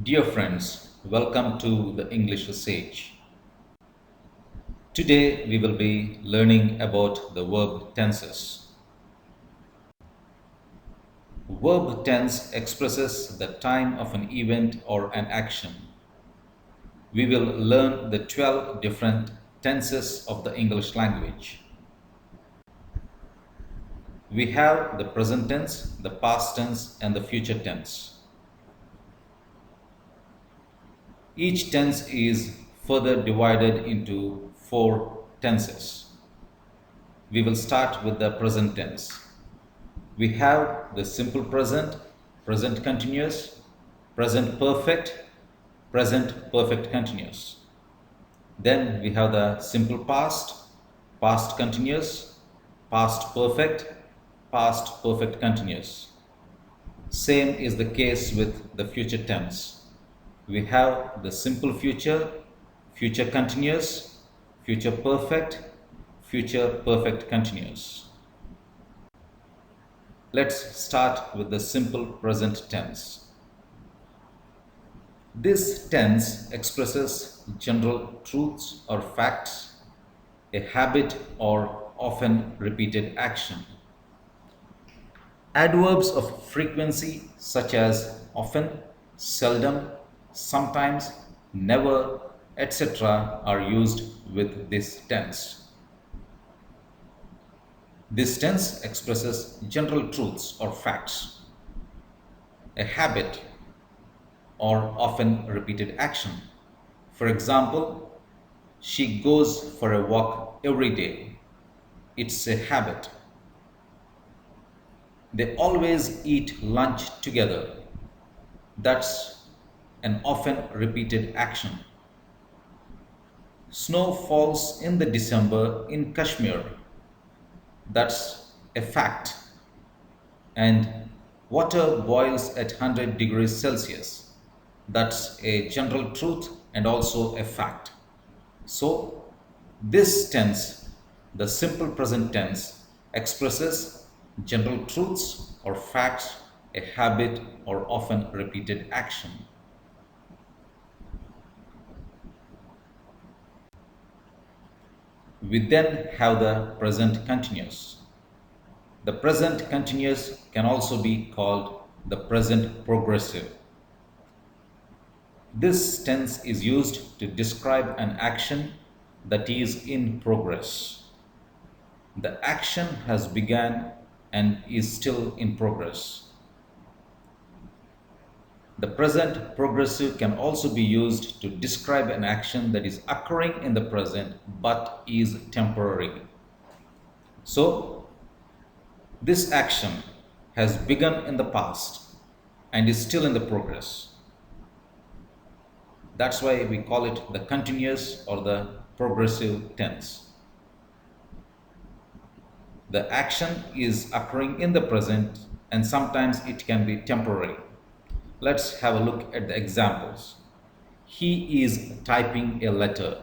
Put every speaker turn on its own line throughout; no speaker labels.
Dear friends, welcome to the English Sage. Today we will be learning about the verb tenses. Verb tense expresses the time of an event or an action. We will learn the 12 different tenses of the English language. We have the present tense, the past tense, and the future tense. Each tense is further divided into 4 tenses. We will start with the present tense. We have the simple present, present continuous, present perfect, present perfect continuous. Then we have the simple past, past continuous, past perfect, past perfect continuous. Same is the case with the future tense. We have the simple future, future continuous, future perfect, future perfect continuous. Let's start with the simple present tense. This tense expresses general truths or facts, a habit or often repeated action. Adverbs of frequency such as often, seldom, sometimes, never, etc. are used with this tense. This tense expresses general truths or facts, a habit or often repeated action. For example, she goes for a walk every day. It's a habit. They always eat lunch together. That's an often repeated action. Snow falls in the December in Kashmir. That's a fact. And water boils at 100 degrees Celsius. That's a general truth and also a fact. So, this tense, the simple present tense, expresses general truths or facts, a habit or often repeated action. We then have the present continuous. The present continuous can also be called the present progressive. This tense is used to describe an action that is in progress. The action has begun and is still in progress. The present progressive can also be used to describe an action that is occurring in the present but is temporary. So, this action has begun in the past and is still in the progress. That's why we call it the continuous or the progressive tense. The action is occurring in the present and sometimes it can be temporary. Let's have a look at the examples. He is typing a letter.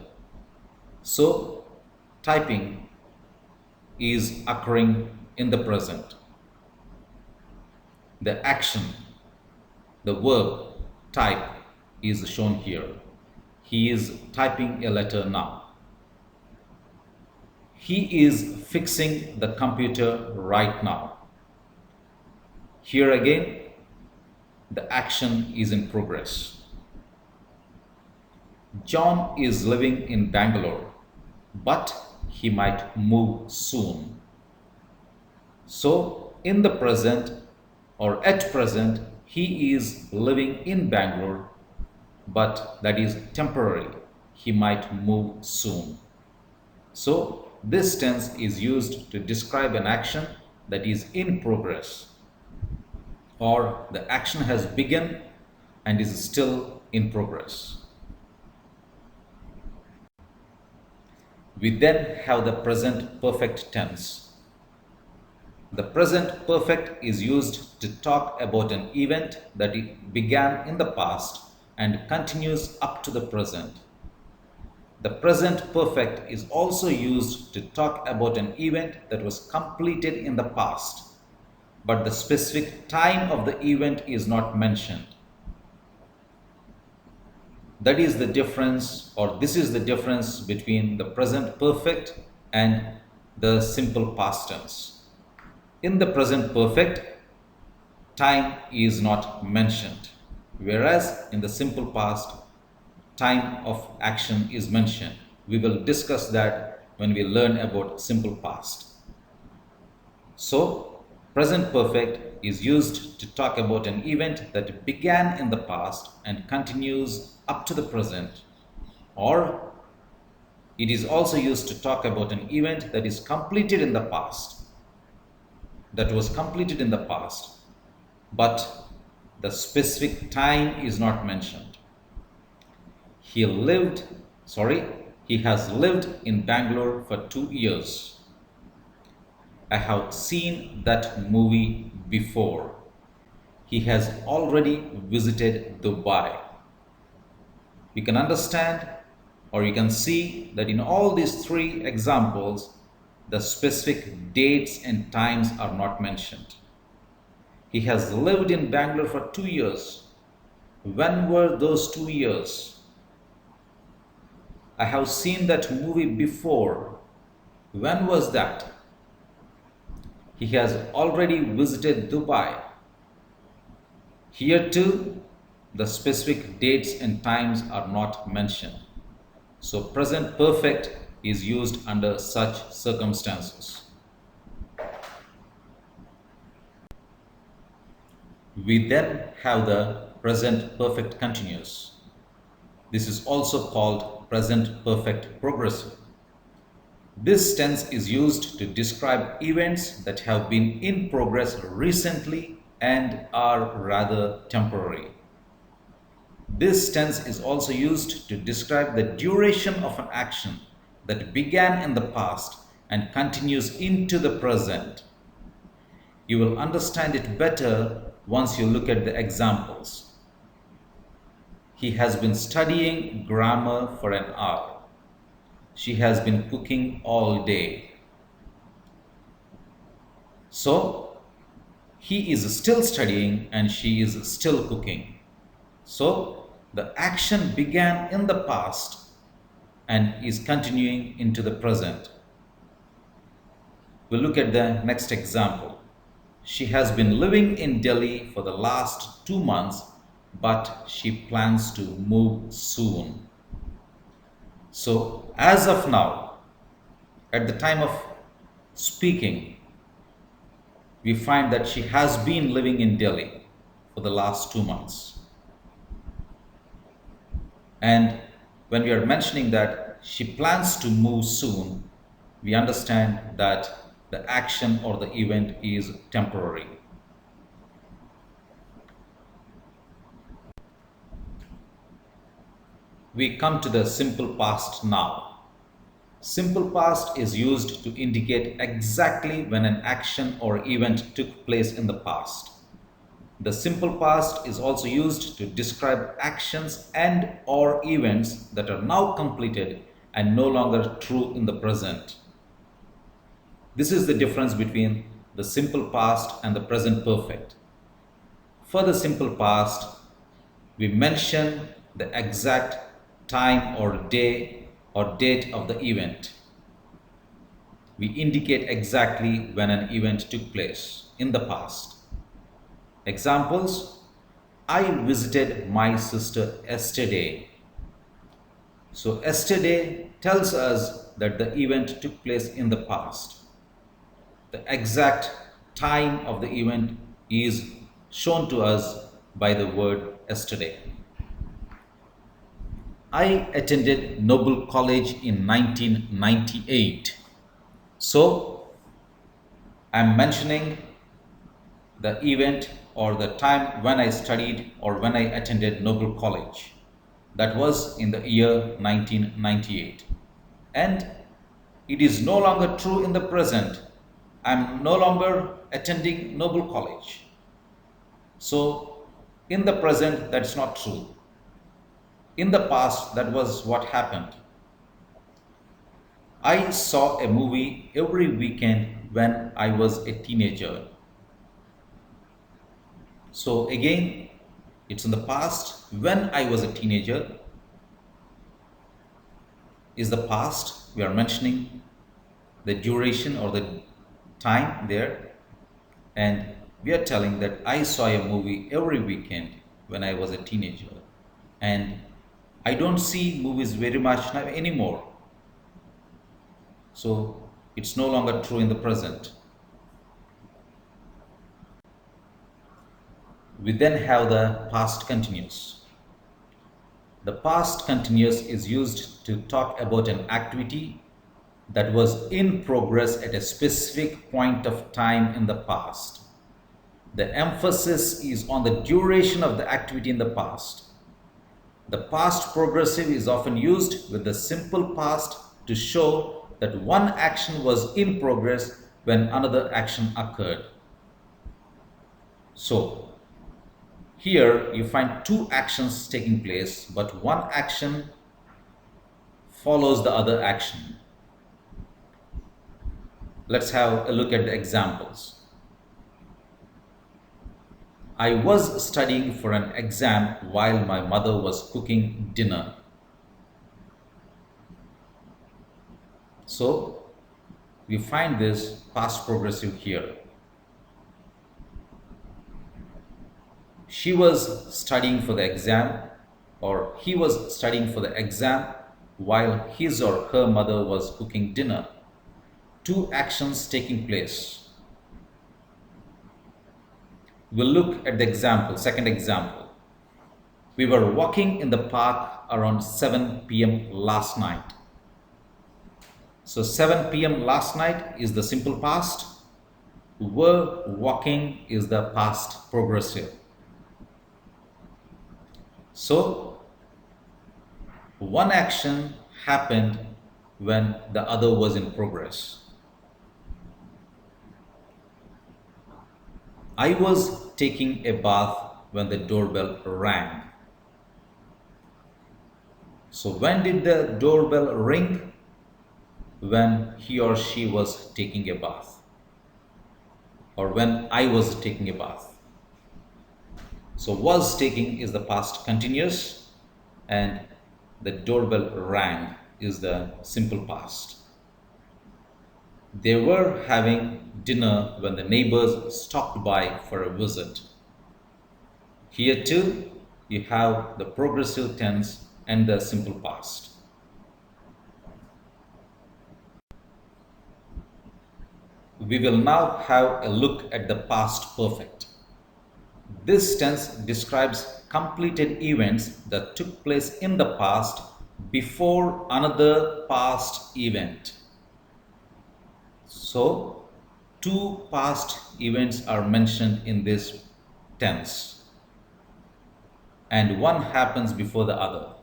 So, typing is occurring in the present. The action, the verb type is shown here. He is typing a letter now. He is fixing the computer right now. Here again, the action is in progress. John is living in Bangalore, but he might move soon. So, in the present or at present, he is living in Bangalore, but that is temporary. He might move soon. So, this tense is used to describe an action that is in progress, or the action has begun and is still in progress. We then have the present perfect tense. The present perfect is used to talk about an event that began in the past and continues up to the present. The present perfect is also used to talk about an event that was completed in the past, but the specific time of the event is not mentioned. That is the difference, or this is the difference between the present perfect and the simple past tense. In the present perfect, time is not mentioned, whereas in the simple past, time of action is mentioned. We will discuss that when we learn about simple past. So, present perfect is used to talk about an event that began in the past and continues up to the present, or it is also used to talk about an event that is completed in the past, that was completed in the past, but the specific time is not mentioned. He lived, sorry, he has lived in Bangalore for 2 years. I have seen that movie before. He has already visited Dubai. You can understand, or you can see that in all these three examples, the specific dates and times are not mentioned. He has lived in Bangalore for 2 years. When were those 2 years? I have seen that movie before. When was that? He has already visited Dubai. Here too, the specific dates and times are not mentioned. So present perfect is used under such circumstances. We then have the present perfect continuous. This is also called present perfect progressive. This tense is used to describe events that have been in progress recently and are rather temporary. This tense is also used to describe the duration of an action that began in the past and continues into the present. You will understand it better once you look at the examples. He has been studying grammar for an hour. She has been cooking all day. So, he is still studying and she is still cooking. So, the action began in the past and is continuing into the present. We'll look at the next example. She has been living in Delhi for the last 2 months, but she plans to move soon. So, as of now, at the time of speaking, we find that she has been living in Delhi for the last 2 months. And when we are mentioning that she plans to move soon, we understand that the action or the event is temporary. We come to the simple past now. Simple past is used to indicate exactly when an action or event took place in the past. The simple past is also used to describe actions and or events that are now completed and no longer true in the present. This is the difference between the simple past and the present perfect. For the simple past, we mention the exact time or day or date of the event. We indicate exactly when an event took place in the past. Examples: I visited my sister yesterday. So, yesterday tells us that the event took place in the past. The exact time of the event is shown to us by the word yesterday. I attended Noble College in 1998. So, I'm mentioning the event or the time when I studied or when I attended Noble College. That was in the year 1998. And it is no longer true in the present. I'm no longer attending Noble College. So, in the present, that's not true. In the past, that was what happened. I saw a movie every weekend when I was a teenager. So again, it's in the past when I was a teenager. is the past. We are mentioning the duration or the time there, and we are telling that I saw a movie every weekend when I was a teenager, and I don't see movies very much now anymore. So it's no longer true in the present. We then have the past continuous. The past continuous is used to talk about an activity that was in progress at a specific point of time in the past. The emphasis is on the duration of the activity in the past. The past progressive is often used with the simple past to show that one action was in progress when another action occurred. So, here you find two actions taking place, but one action follows the other action. Let's have a look at the examples. I was studying for an exam while my mother was cooking dinner. So, we find this past progressive here. She was studying for the exam, or he was studying for the exam while his or her mother was cooking dinner. Two actions taking place. We'll look at the example, second example. We were walking in the park around 7 p.m. last night. So 7 p.m. last night is the simple past. Were walking is the past progressive. So one action happened when the other was in progress. I was taking a bath when the doorbell rang. So when did the doorbell ring? When he or she was taking a bath, or when I was taking a bath. So was taking is the past continuous, and the doorbell rang is the simple past. They were having dinner when the neighbors stopped by for a visit. Here too, you have the progressive tense and the simple past. We will now have a look at the past perfect. This tense describes completed events that took place in the past before another past event. So, two past events are mentioned in this tense, and one happens before the other.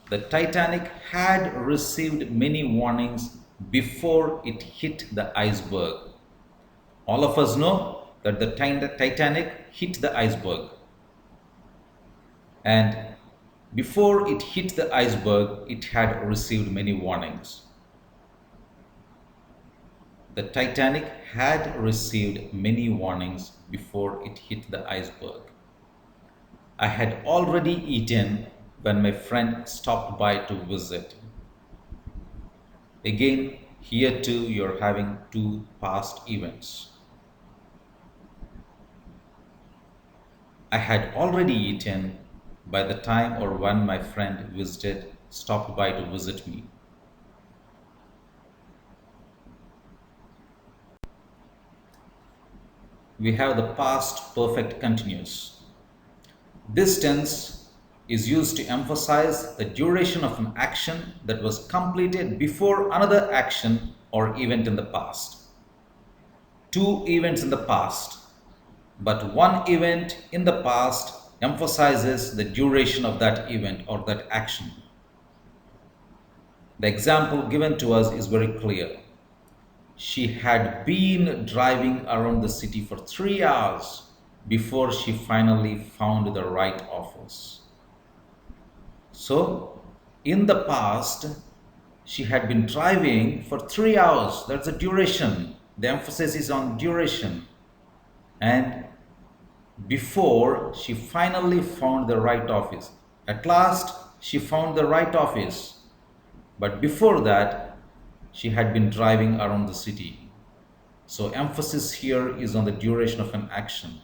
The Titanic had received many warnings before it hit the iceberg. All of us know that the Titanic hit the iceberg. And before it hit the iceberg, it had received many warnings. The Titanic had received many warnings before it hit the iceberg. I had already eaten when my friend stopped by to visit. Again, here too you're having two past events. I had already eaten by the time or when my friend stopped by to visit me. We have the past perfect continuous. This tense is used to emphasize the duration of an action that was completed before another action or event in the past. Two events in the past, but one event in the past emphasizes the duration of that event or that action. The example given to us is very clear. She had been driving around the city for 3 hours before she finally found the right office. So, in the past, she had been driving for 3 hours. That's the duration. The emphasis is on duration. And before she finally found the right office. At last, she found the right office. But before that, she had been driving around the city. So emphasis here is on the duration of an action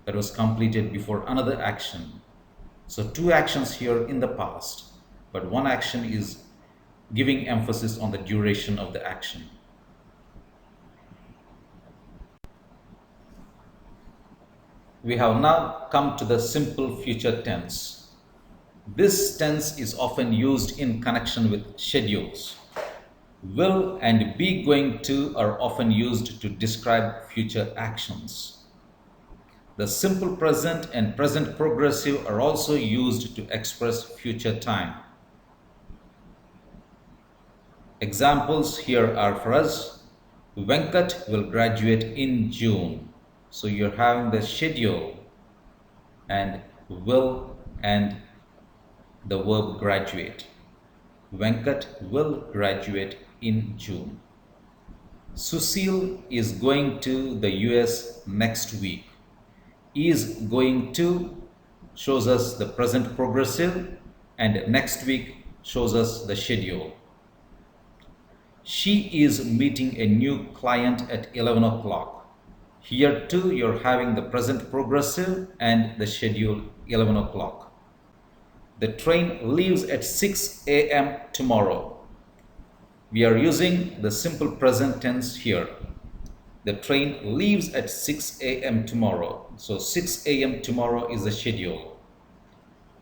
that was completed before another action. So two actions here in the past, but one action is giving emphasis on the duration of the action. We have now come to the simple future tense. This tense is often used in connection with schedules. Will and be going to are often used to describe future actions. The simple present and present progressive are also used to express future time. Examples here are for us. Venkat will graduate in June. So you're having the schedule and will and the verb graduate. Venkat will graduate in June. Susil is going to the US next week. Is going to shows us the present progressive and next week shows us the schedule. She is meeting a new client at 11 o'clock. Here too you're having the present progressive and the schedule 11 o'clock. The train leaves at 6 a.m. tomorrow. We are using the simple present tense here. The train leaves at 6 a.m. tomorrow. So 6 a.m. tomorrow is the schedule.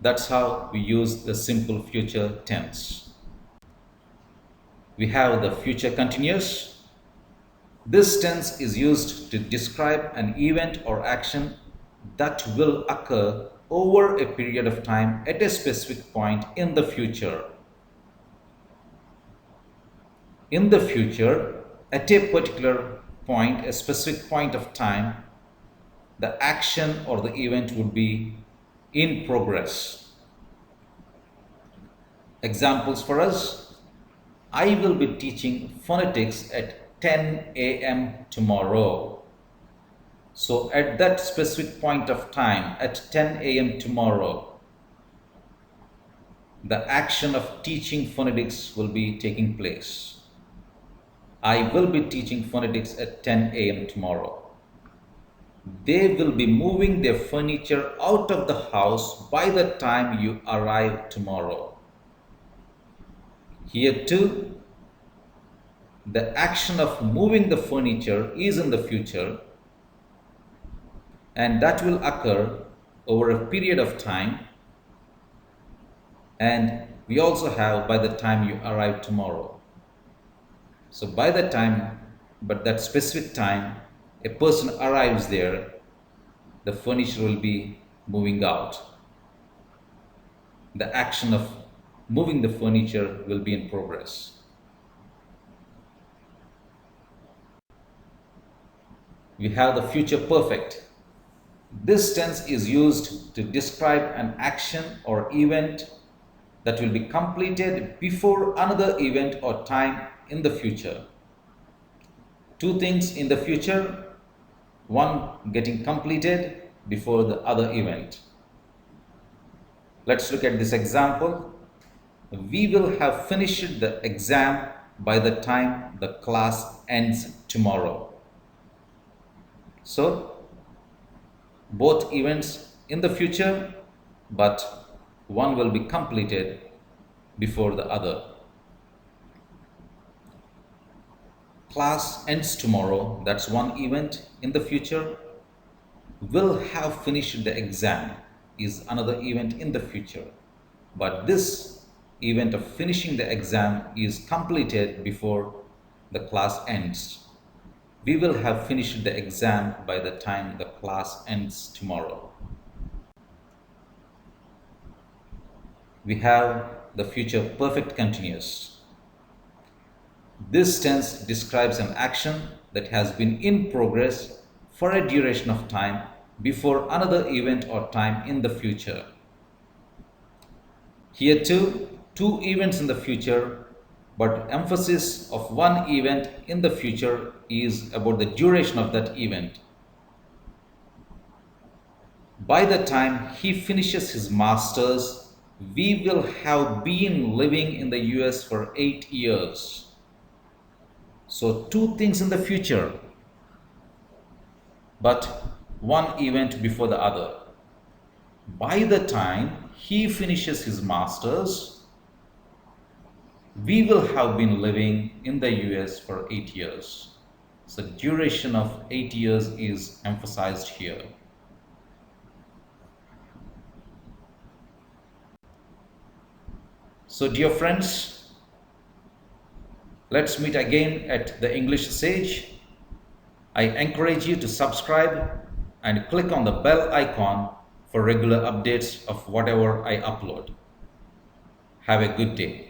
That's how we use the simple future tense. We have the future continuous. This tense is used to describe an event or action that will occur over a period of time at a specific point in the future. In the future, at a particular point, a specific point of time, the action or the event would be in progress. Examples for us. I will be teaching phonetics at 10 a.m. tomorrow. So at that specific point of time, at 10 a.m. tomorrow, the action of teaching phonetics will be taking place. I will be teaching phonetics at 10 a.m. tomorrow. They will be moving their furniture out of the house by the time you arrive tomorrow. Here too, the action of moving the furniture is in the future, and that will occur over a period of time, and we also have by the time you arrive tomorrow. So by the time, but that specific time, a person arrives there, the furniture will be moving out. The action of moving the furniture will be in progress. We have the future perfect. This tense is used to describe an action or event that will be completed before another event or time in the future. Two things in the future, one getting completed before the other event. Let's look at this example. We will have finished the exam by the time the class ends tomorrow. So, both events in the future, but one will be completed before the other. Class ends tomorrow, that's one event in the future. Will have finished the exam is another event in the future. But this event of finishing the exam is completed before the class ends. We will have finished the exam by the time the class ends tomorrow. We have the future perfect continuous. This tense describes an action that has been in progress for a duration of time before another event or time in the future. Here too, two events in the future, but emphasis of one event in the future is about the duration of that event. By the time he finishes his master's, We will have been living in the US for 8 years. So, two things in the future, but one event before the other. By the time he finishes his master's, we will have been living in the US for 8 years. So, duration of 8 years is emphasized here. So, dear friends, let's meet again at the English Sage. I encourage you to subscribe and click on the bell icon for regular updates of whatever I upload. Have a good day.